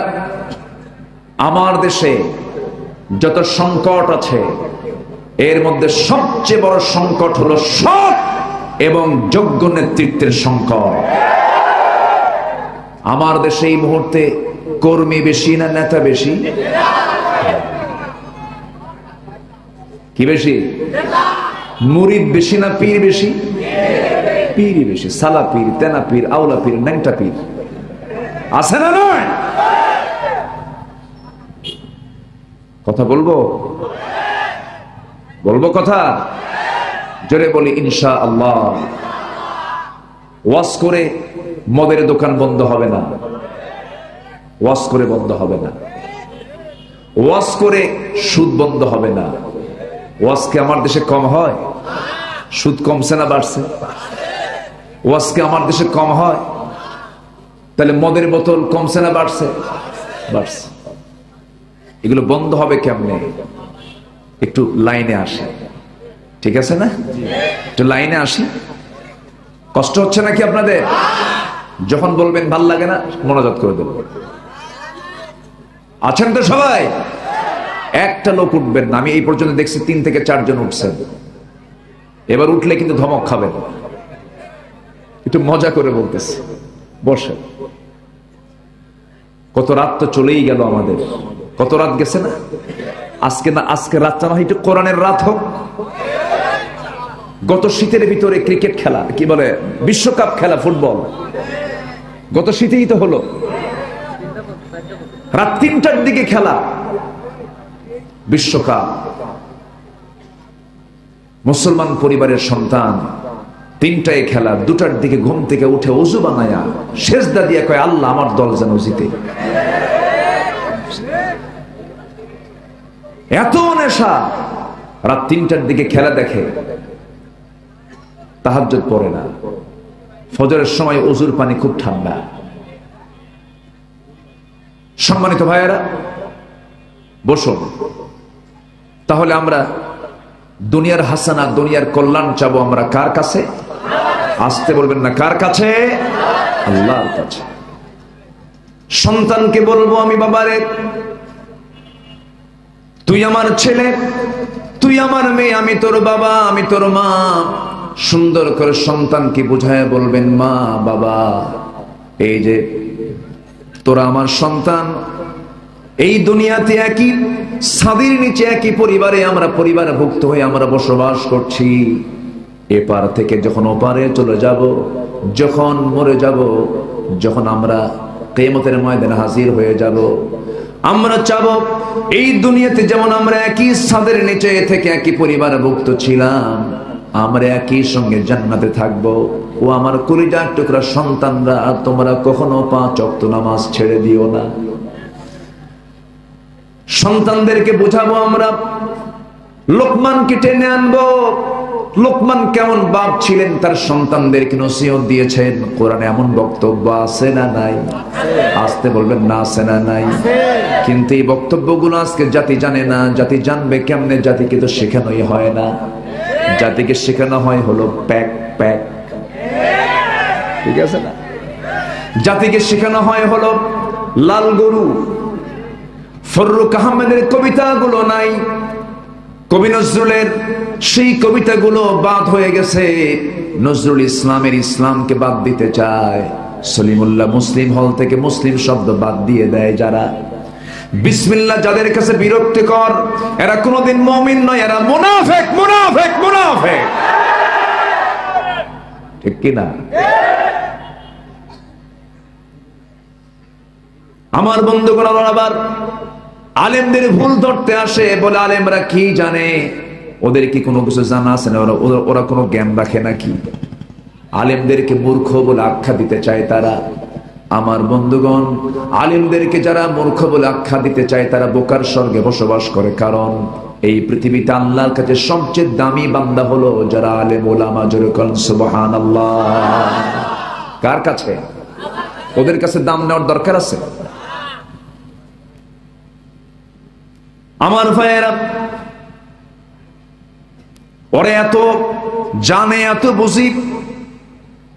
আমার দেশে যত সংকট আছে এর মধ্যে সবচেয়ে বড় সংকট হলো সৎ এবং যোগ্য নেতৃত্বের সংকট। আমার দেশে এই মুহূর্তে কর্মী বেশি না নেতা বেশি? কি বেশি? মুরিদ বেশি না পীর বেশি? পীরই বেশি। সালা পীর, তেনা পীর, আউলা পীর, ন্যাংটা পীর আছে না নয়? কথা বলবো বলবো কথা জোরে বলি ইনশাআল্লাহ। ওয়াজ করে মদের দোকান বন্ধ হবে না, ওয়াজ করে বন্ধ হবে না। ওয়াজ করে সুদ বন্ধ হবে না। ওয়াজ কি আমার দেশে কম হয়? সুদ কমছে না বাড়ছে? ওয়াজ কি আমার দেশে কম হয়? তাহলে মদের বোতল কমছে না বাড়ছে? বাড়ছে। এগুলো বন্ধ হবে কেমনে? একটু লাইনে আসে, ঠিক আছে না? একটু লাইনে আসি। কষ্ট হচ্ছে নাকি আপনাদের? যখন বলবেন ভাল লাগে না মোনাজাত করে দেব। আছেন তো সবাই? একটা লোক উঠবেন না। আমি এই পর্যন্ত দেখছি 3 থেকে 4 জন উঠছেন। এবার উঠলে কিন্তু ধমক খাবেন। একটু মজা করে বলতেছি, বসে। কত রাত তো চলেই গেল আমাদের, কত রাত গেছে না? আজকে না, আজকে রাতটা না একটু কোরআনের রাত হোক। গত শীতের ভিতরে ক্রিকেট খেলা, কি বলে, বিশ্বকাপ খেলা, ফুটবল গত শীতেই তো হলো। রাত 3টার দিকে খেলা, বিশ্বকাপ। মুসলমান পরিবারের সন্তান, 3টায় খেলা, 2টার দিকে ঘুম থেকে উঠে ওযু বানায়া সেজদা দিয়া কয় আল্লাহ আমার দল যেন জিতে। এত নেশা। রাত 3টার দিকে খেলা দেখে, তাহাজ্জুদ পড়ে না। ফজরের সময় ওযুর পানি খুব ঠান্ডা। সম্মানিত ভাইয়েরা, বসুন। তাহলে আমরা দুনিয়ার হাসানা, দুনিয়ার কল্যাণ চাবো আমরা কার কাছে? আসতে বলবেন না, কার কাছে? আল্লাহর কাছে। সন্তানকে বলবো আমি, বাবারে তুই আমার ছেলে, তুই আমার মেয়ে, আমি তোর বাবা, আমি তোর মা। সুন্দর করে সন্তানকে বুঝায় বলবেন, মা বাবা, এই যে তোরা আমার সন্তান, এই দুনিয়াতে একই ছাদের নিচে একই পরিবারে আমরা পরিবারভুক্ত হয়ে আমরা বসবাস করছি। এপার থেকে যখন ওপারে চলে যাব, যখন মরে যাব, যখন আমরা কিয়ামতের ময়দানে হাজির হয়ে যাব, আমরা চাবো এই দুনিয়াতে যেমন আমরা একই ছাদের নিচে থেকে একই পরিবারভুক্ত ছিলাম, আমরা একই সঙ্গে জান্নাতে থাকবো। ও আমার কলিজার টুকরা সন্তানরা, তোমরা কখনো 5 ওয়াক্ত নামাজ ছেড়ে দিও না। সন্তানদেরকে বোঝাবো আমরা। লোকমানকে টেনে আনবো। লোকমান কেমন বাপ ছিলেন, তার সন্তানদেরকে নসিহত দিয়েছেন। কোরআনে এমন বক্তব্য আছে না নাই? আসতে বলবেন না, আছে না নাই? কিন্তু এই বক্তব্যগুলো আজকে জাতি জানে না। জাতি জানবে কেমনে? জাতিকে তো শেখানোই হয় না। জাতিকে শেখানো হয় হলো প্যাক প্যাক, ঠিক আছে না? জাতিকে শেখানো হয় হলো লাল গরু। ফররুক আহমেদের কবিতাগুলো নাই, কবি নজরুলের সেই কবিতাগুলো বাদ হয়ে গেছে। নজরুল ইসলামের ইসলামকে বাদ দিতে চায়। সলিমুল্লাহ মুসলিম হল থেকে মুসলিম শব্দ বাদ দিয়ে দেয় যারা। বিসমিল্লাহ যাদের কাছে বিরক্তিকর, এরা কোনোদিন মুমিন নয়, এরা মুনাফিক, মুনাফিক, মুনাফিক। ঠিক কি না? আমার বন্ধুগণ আবার আলেমদের ভুল ধরতে আসে, বলে আলেমরা কি জানে। ওদের কি কোনো কিছু জানা আছে না? ওরা কোনো জ্ঞান রাখে নাকি? আলেমদেরকে মূর্খ বলে আখ্যা দিতে চায় তারা। আমার বন্ধুগণ, আলেমদেরকে যারা মূর্খ বলে আখ্যা দিতে চায় তারা বোকার স্বর্গে বসবাস করে। কারণ এই পৃথিবীতে আল্লাহর কাছে সবচেয়ে দামি বান্দা হলো যারা আলেম ওলামা। জোরে বলেন সুবহানাল্লাহ। কার কাছে? ওদের কাছে দাম নেওয়ার দরকার আছে? আমার ভাইয়েরা, ওরে এত জানে, এত বুঝি।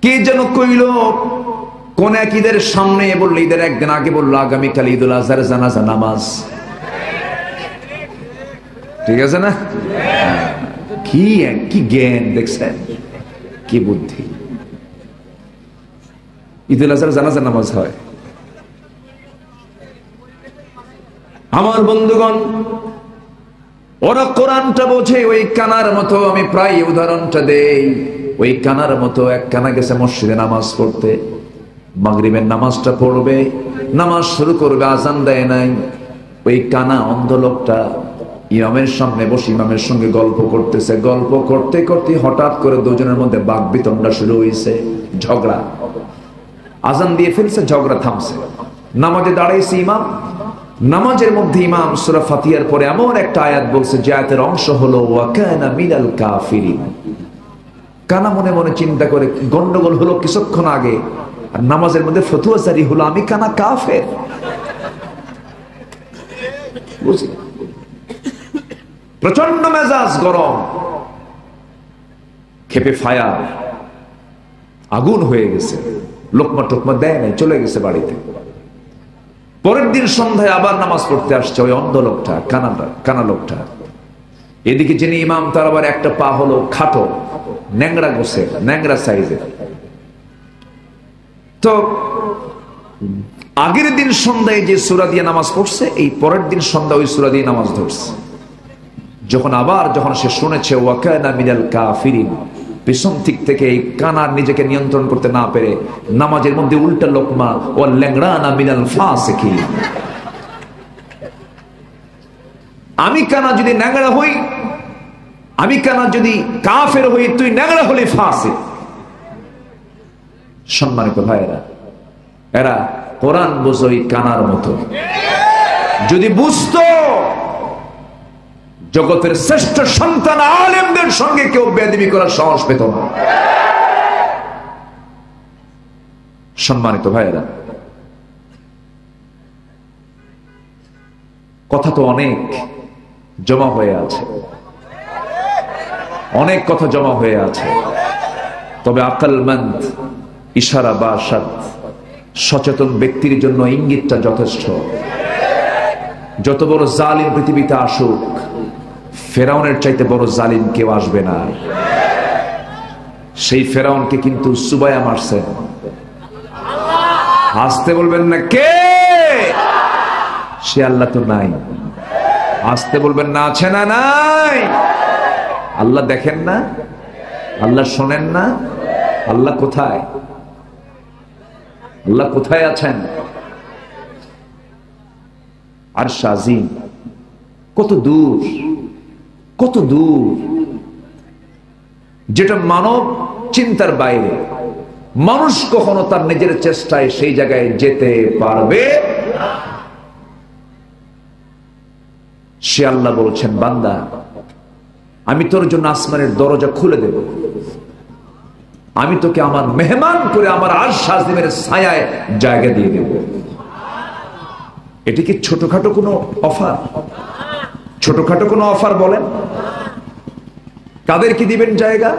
কে যেন কইল কোন এক ঈদের সামনে বললো, ঈদের একদিন আগে বললো আগামীকাল ঈদুল আজহার জানাজা নামাজ। ঠিক আছে না? কি জ্ঞান দেখছেন, কি বুদ্ধি। ঈদুল আজহার জানাজা নামাজ হয়। আমার বন্ধুগণ, ওরা কোরআনটা বোঝে ওই কানার মতো। আমি প্রায় উদাহরণটা দেই। ওই কানার মতো এক কানা গেছে মসজিদে নামাজ পড়তে। মাগরিবের নামাজটা পড়বে, নামাজ শুরু করবে, আজান দেয় নাই। ওই কানা অন্ধ লোকটা ইমামের সামনে বসে ইমামের সঙ্গে গল্প করতেছে। গল্প করতে করতে হঠাৎ করে দুজনের মধ্যে বাকবিতণ্ডা শুরু হয়েছে, ঝগড়া। আজান দিয়ে ফেলছে, ঝগড়া থামছে। নামাজে দাঁড়াইছে ইমাম। নামাজের মধ্যে ইমাম সূরা ফাতিহার পরে এমন একটা আয়াত বলছে যে আয়াতের অংশ হলো ওয়া কানা মিনাল কাফিরিন। কানা মনে মনে চিন্তা করে গন্ডগোল হলো কিছুক্ষণ আগে, আর নামাজের মধ্যে ফতোয়া জারি হলো আমি কানা কাফের। প্রচন্ড মেজাজ গরম, খেপে ফায়ার, আগুন হয়ে গেছে। লোকমা টোকমা দেয় নাই, চলে গেছে বাড়িতে। পরের দিন সন্ধ্যায় আবার নামাজ পড়তে আসছে ওই অন্ধ লোকটা, কানা লোকটা। এদিকে যিনি ইমাম তার আবার একটা পা হলো খাটো, ন্যাংরা গোছের, ন্যাংরা সাইজের। তো আগের দিন সন্ধ্যায় যে সূরা দিয়ে নামাজ পড়ছে, এই পরের দিন সন্ধ্যা ওই সূরা দিয়ে নামাজ ধরছে। যখন সে শুনেছে ওয়া কানা মিনাল কাফিরিন, পিছন দিক থেকে এই কানার নিজেকে নিয়ন্ত্রণ করতে না পেরে নামাজের মধ্যে উল্টা লোকমা ও ল্যাংড়ানা মিনাল ফাসিকিন। আমি কানা যদি ন্যাংড়া হই, আমি কানা যদি কাফের হই, তুই ন্যাংড়া হলে ফাসিক। সম্মানিত ভাইয়েরা, এরা কোরআন বোঝই কানার মতো। যদি বুঝতো জগতের শ্রেষ্ঠ সন্তান আলেমদের সঙ্গে কেউ বেয়াদবি করার সাহস পেত না। সম্মানিত ভাইয়েরা, কথা তো অনেক জমা হয়ে আছে, অনেক কথা জমা হয়ে আছে। তবে আকলমন্দ ইশারা বা সচেতন ব্যক্তির জন্য ইঙ্গিতটা যথেষ্ট। যত বড় জালিম পৃথিবীতে আসুক, ফেরাউনের চাইতে বড় জালিম কেউ আসবে না। সেই ফেরাউনকে কিন্তু সুবায়া মারছেন। আসতে বলবেন না কে? সে আল্লাহ তো নাই। আসতে বলবেন না আছে না নাই? আল্লাহ দেখেন না? আল্লাহ শোনেন না? আল্লাহ কোথায়? আল্লাহ কোথায় আছেন? আরশ আজিম, কত দূর, কত দূর, যেটা মানব চিন্তার বাইরে। মানুষ কখনো তার নিজের চেষ্টায় সেই জায়গায় যেতে পারবে। সে আল্লাহ বলছেন, বান্দা আমি তোর জন্য আসমানের দরজা খুলে দেব, আমি তোকে আমার মেহমান করে আমার আরশ আজিমের ছায়ায় জায়গা দিয়ে দেব। এটি কি ছোটখাটো কোনো অফার? ছোটখাটো কোনো অফার বলেন? কাদেরকে দিবেন জায়গা?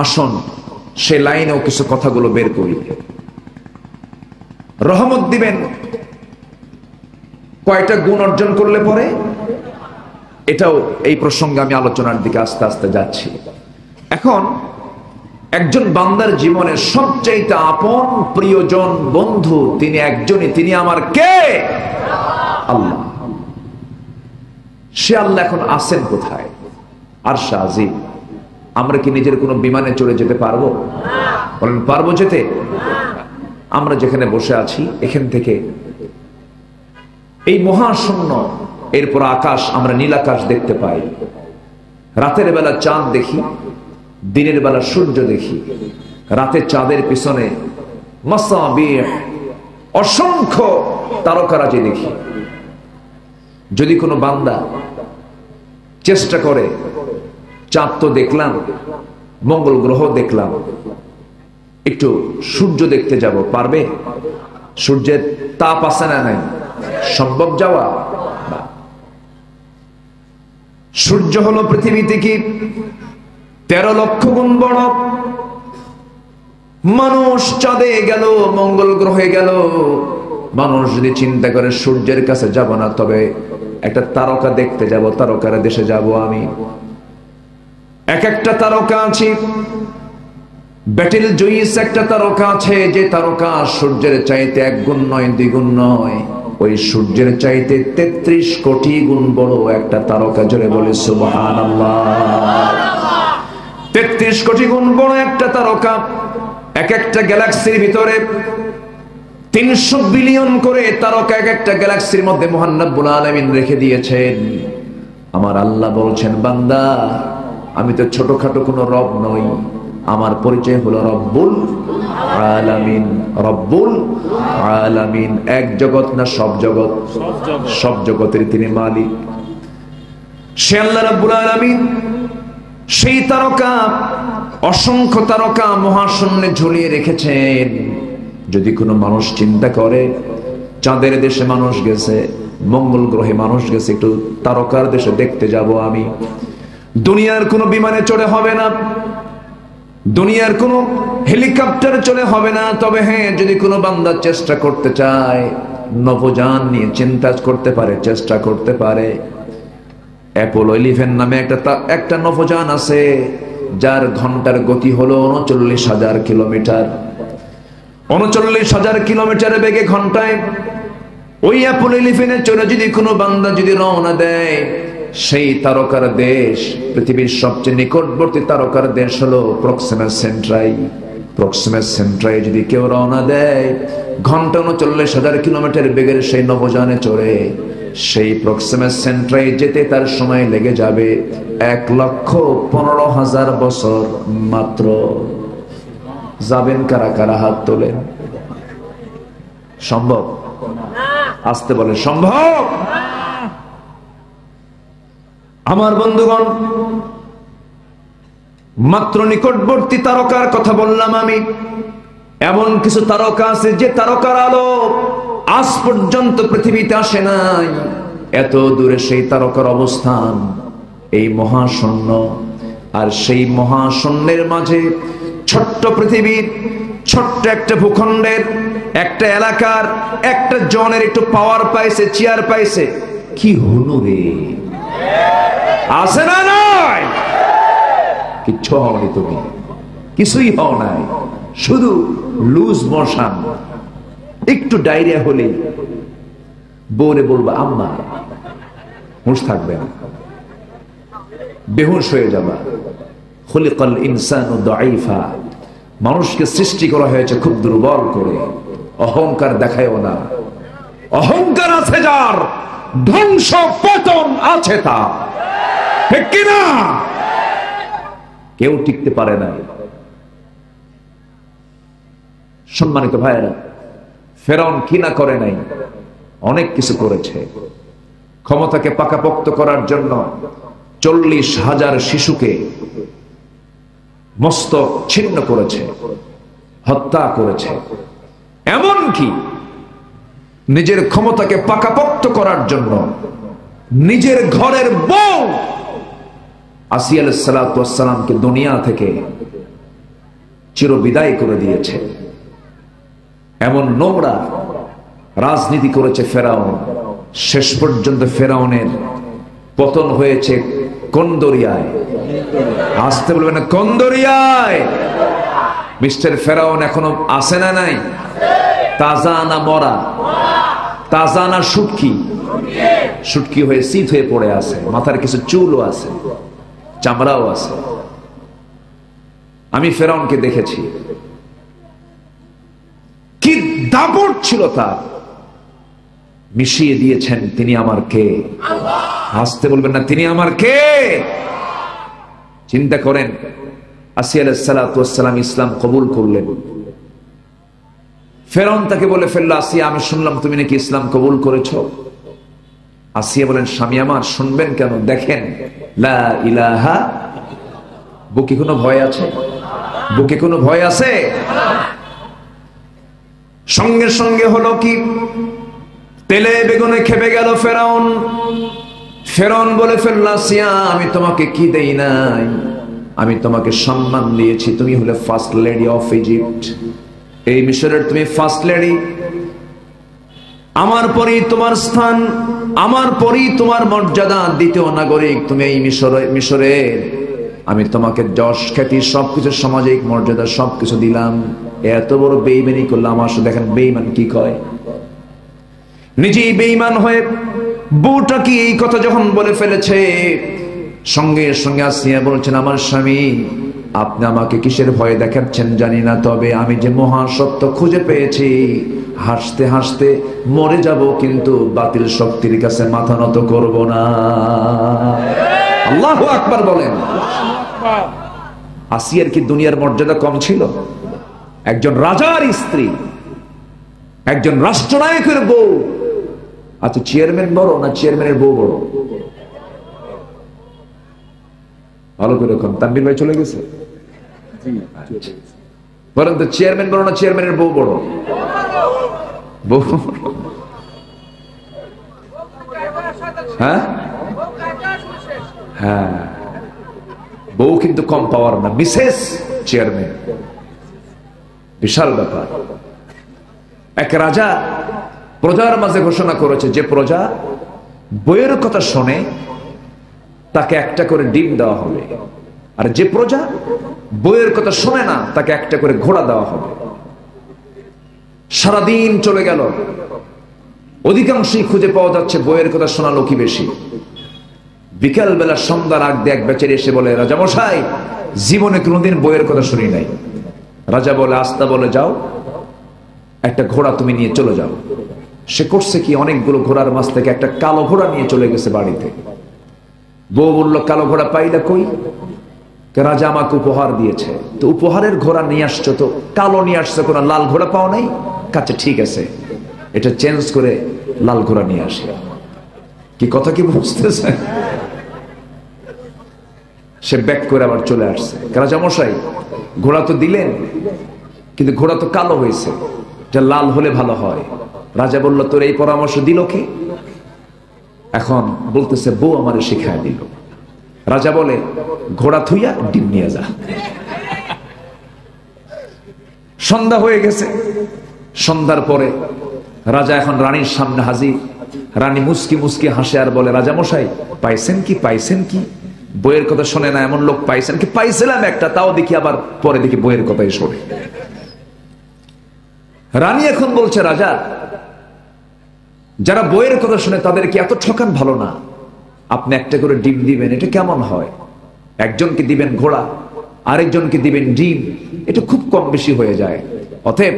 আসুন সে লাইনেও কিছু কথাগুলো বের করি। রহমত দিবেন কয়টা গুণ অর্জন করলে পরে, এটাও এই প্রসঙ্গে আমি আলোচনার দিকে আস্তে আস্তে যাচ্ছি। এখন একজন বান্দার জীবনের সবচাইতে আপন প্রিয়জন বন্ধু তিনি একজনই, তিনি আমার কে? আল্লাহ। সে আল্লাহ এখন আছেন কোথায়? আরশ আজিম। আমরা কি নিজের কোনো বিমানে চড়ে যেতে পারবো? বলেন পারবো যেতে? আমরা যেখানে বসে আছি এখান থেকে এই মহাশূন্য, এরপর আকাশ, আমরা নীল আকাশ দেখতে পাই। রাতের বেলা চাঁদ দেখি, দিনের বেলা সূর্য দেখি, রাতে চাঁদের পিছনে মাসাবিহ অসংখ্য তারকারাজি দেখি। যদি কোনো বান্দা চেষ্টা করে, চাঁদ তো দেখলাম, মঙ্গল গ্রহ দেখলাম, একটু সূর্য দেখতে যাব, পারবে? সূর্যের তাপ আছে না নাই? সম্ভব যাওয়া? সূর্য হলো পৃথিবী থেকে 13 লক্ষ গুণ বড়। মানুষ চাঁদে গেল, মঙ্গল গ্রহে গেল, মানুষ যদি চিন্তা করে সূর্যের কাছে যাব না, তবে একটা তারকা দেখতে যাব, তারকার দেশে যাব আমি। এক একটা তারকা আছে, ব্যাটেল জুইস একটা তারকা আছে, যে তারকা সূর্যের চাইতে 1 গুণ নয়, 2 গুণ নয়, ওই সূর্যের চাইতে 33 কোটি গুণ বড় একটা তারকা। জোরে বলে সুবহানাল্লাহ। 33 কোটি গুণ বড় একটা তারকা। এক একটা গ্যালাক্সির ভিতরে 300 বিলিয়ন করে তারকা এক একটা গ্যালাক্সির মধ্যে মহান রব্বুল আলামিন রেখে দিয়েছেন। আমার আল্লাহ বলছেন, বান্দা আমি তো ছোটখাটো কোনো রব নই, আমার পরিচয় হলো রব্বুল আলামিন। রব্বুল আলামিন এক জগৎ না সব জগৎ? সব জগতের তিনি মালিক। সে আল্লাহ রব্বুল আলামিন সেই তারকা, অসংখ্য তারকা মহাশূন্যে ঝুলিয়ে রেখেছেন। যদি কোনো মানুষ চিন্তা করে চাঁদের দেশে মানুষ গেছে, মঙ্গল গ্রহে মানুষ গেছে, একটু তারকার দেশে দেখতে যাব আমি, দুনিয়ার কোনো বিমানে চড়ে হবে না, দুনিয়ার কোনো হেলিকপ্টারে চলে হবে না। তবে হ্যাঁ, যদি কোনো বান্দা চেষ্টা করতে চায়, নভোযান নিয়ে চিন্তা করতে পারে, চেষ্টা করতে পারে। অ্যাপোলো 11 নামে একটা নভোযান আছে, যার ঘন্টার গতি হলো 39,000 কিলোমিটার। 39,000 কিলোমিটার বেগে ঘন্টায় ওই অ্যাপোলো 11 চলে যদি কোনো বান্দা যদি রওনা দেয়, সেই তারকার দেশ, পৃথিবীর সবচেয়ে নিকটবর্তী তারকার দেশ হলো প্রক্সিমা সেন্ট্রাই। প্রক্সিমা সেন্ট্রাই যদি কেউ রওনা দেয়, ঘন্টা 39,000 কিলোমিটার বেগের সেই নভোযানে চড়ে সেই প্রক্সিমা সেন্ট্রাই যেতে তার সময় লেগে যাবে 1,15,000 বছর মাত্র। যাবেন কারা কারা? হাত তোলেন। সম্ভব? আসতে বলে সম্ভব? আমার বন্ধুগণ, মাত্র নিকটবর্তী তারকার কথা বললাম আমি। এমন কিছু তারকা আছে যে তারকার আলো আজ পর্যন্ত পৃথিবীতে আসে নাই, এত দূরে সেই তারকার অবস্থান, এই মহাশূন্য। আর সেই মহাশূন্যের মাঝে ছোট্ট পৃথিবীর, ছোট্ট একটা ভূখণ্ডের, একটা এলাকার, একটা জনের একটু পাওয়ার পাইছে, চেয়ার পাইছে। কি হলো রে? আছে না নাই? কিচ্ছু হওনি, তুমি কিছুই হও নাই, শুধু লুজ মোশন। একটু ডায়রিয়া হলে বউরে বলবা আম্মা, হুঁশ থাকবে না, বেহুশ হয়ে যাবা। খুলিকাল ইনসানু দাঈফা, মানুষকে সৃষ্টি করা হয়েছে খুব দুর্বল করে। অহংকার দেখায়ও না। অহংকার আছে যার, ধ্বংস পতন আছে তার। ঠিক কিনা? কেউ টিকতে পারে না। সম্মানিত ভাইয়েরা, ফেরাউন কি না করে নাই? অনেক কিছু করেছে। ক্ষমতাকে পাকাপোক্ত করার জন্য 40,000 শিশুকে মস্তক ছিন্ন করেছে, হত্যা করেছে। এমনকি নিজের ক্ষমতাকে পাকাপোক্ত করার জন্য নিজের ঘরের বউ আসিয়া আলাইহিস সালাতু ওয়াস সালামকে দুনিয়া থেকে চিরবিদায় করে দিয়েছে। এমন নোংরা রাজনীতি করেছে ফেরাউন। শেষ পর্যন্ত ফেরাউনের পতন হয়েছে কোন দরিয়ায়? আসতে বলবে না, কোন দরিয়ায়? মিস্টার ফেরাউন এখনো আছে না নাই? তাজা না মরা? তাজা না শুটকি? শুটকি হয়ে শীত হয়ে পড়ে আছে, মাথার কিছু চুলও আছে, চামড়াও আছে। আমি ফেরাউনকে দেখেছি, কি দাপট ছিল তার। মিশিয়ে দিয়েছেন তিনি আমার কে? আসতে বলবেন না, তিনি আমার কে? চিন্তা করেন, আসিয়া আলাইহিস সালাতু ওয়াস সালাম ইসলাম কবুল করলেন। ফেরাউন তাকে বলে ফেললো, আসিয়া আমি শুনলাম তুমি নাকি ইসলাম কবুল করেছো। আসিয়া বলেন, স্বামী আমার শুনবেন কেন, দেখেন লা ইলাহা। বুকে কোনো ভয় আছে? বুকে কোনো ভয় আছে? সঙ্গে সঙ্গে হলো কি, তেলে বেগুনে খেপে গেল ফেরাউন। ফেরাউন বলে ফেলল, আসিয়া আমি তোমাকে কি দেই নাই, আমি তোমাকে সম্মান দিয়েছি, তুমি হলে ফার্স্ট লেডি অফ ইজিপ্ট, এই মিশরের তুমি ফার্স্ট লেডি, আমার পরেই তোমার স্থান, আমার পরেই তোমার মর্যাদা, দ্বিতীয় নাগরিক তুমি এই মিশরের। আমি তোমাকে যশ খ্যাতি সবকিছু, সামাজিক মর্যাদা সবকিছু দিলাম, এত বড় বেঈমানি করলাম। আসলে দেখেন বেঈমান কি কয়, নিজেই বেঈমান হয়ে বউটা কি এই কথা যখন বলে ফেলেছে, সঙ্গে সঙ্গে আসিয়া বলছেন, আমার স্বামী আপনি আমাকে কিসের ভয় দেখাচ্ছেন জানি না, তবে আমি যে মহাসত্য খুঁজে পেয়েছি, হাসতে হাসতে মরে যাব কিন্তু বাতিল শক্তির কাছে মাথা নত করব না। আল্লাহু আকবার বলেন। আসিয়ার কি দুনিয়ার মর্যাদা কম ছিল? একজন রাজার স্ত্রী, একজন রাষ্ট্রনায়কের বউ। আচ্ছা, চেয়ারম্যান বড় না চেয়ারম্যানের বউ বড়? ভালো করে তানভীর ভাই চলে গেছে, বলেন তো চেয়ারম্যান বড় না চেয়ারম্যানের বউ বড়? বউ। হ্যাঁ হ্যাঁ, বউ কিন্তু কম পাওয়ার না, মিসেস চেয়ারম্যান, বিশাল ব্যাপার। এক রাজা প্রজার মাঝে ঘোষণা করেছে, যে প্রজা বইয়ের কথা শোনে তাকে একটা করে ডিম দেওয়া হবে, আর যে প্রজা বইয়ের কথা শোনে না তাকে একটা করে ঘোড়া দেওয়া হবে। সারাদিন চলে গেল, অধিকাংশই খুঁজে পাওয়া যাচ্ছে বইয়ের কথা শোনা লোকই বেশি। বিকাল বেলা সন্ধ্যার আগ দিয়ে এক বেচারি এসে বলে, রাজা মশাই জীবনে কোনোদিন বইয়ের কথা শুনি নাই। রাজা বলে, আস্তা বলে যাও, একটা ঘোড়া তুমি নিয়ে চলে যাও। সে করছে কি, অনেকগুলো ঘোড়ার মাঝ থেকে একটা কালো ঘোড়া নিয়ে চলে গেছে বাড়িতে। বউ বলল, কালো ঘোড়া পাইলা কই? রাজা আমাকে উপহার দিয়েছে। তো উপহারের ঘোড়া নিয়ে আসছো, তো কালো নিয়ে আসছো, কোনো লাল ঘোড়া পাও নাই? কাছে ঠিক আছে, এটা চেঞ্জ করে লাল ঘোড়া নিয়ে আসে। কি কথা কি বুঝতেছে? সে ব্যাক করে আবার চলে আসছে। রাজা মশাই ঘোড়া তো দিলেন, কিন্তু ঘোড়া তো কালো হয়েছে, এটা লাল হলে ভালো হয়। রাজা বলল, তোর এই পরামর্শ দিল কি? এখন বলতেছে, বউ আমারে শিখায় দিল। রাজা বলে, ঘোড়া থুইয়া ডিম নিয়ে যা। সন্ধ্যা হয়ে গেছে। সন্ধ্যার পরে রাজা এখন রানীর সামনে হাজির। রানী মুস্কি মুস্কি হাসে আর বলে, রাজা মশাই পাইছেন কি, পাইছেন কি? বইয়ের কথা শোনে না এমন লোক পাইছেন কি? পাইছিলাম একটা, তাও দেখি আবার পরে দেখি বইয়ের কথাই শোনে। রানী এখন বলছে, রাজা যারা বইয়ের কথা শুনে তাদেরকে এত ঠকান ভালো না, আপনি একটা করে ডিম দিবেন, এটা কেমন হয়? একজনকে দিবেন ঘোড়া, আরেকজনকে দিবেন ডিম, এটা খুব কম বেশি হয়ে যায়। অতএব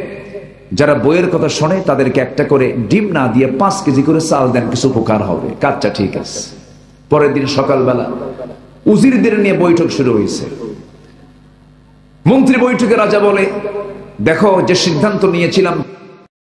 যারা বইয়ের কথা শোনে তাদেরকে একটা করে ডিম না দিয়ে 5 কেজি করে চাল দেন, কিছু উপকার হবে। কাজটা ঠিক আছে। পরের দিন সকালবেলা উজিরদের নিয়ে বৈঠক শুরু হয়েছে। মন্ত্রী বৈঠকে রাজা বলে, দেখো যে সিদ্ধান্ত নিয়েছিলাম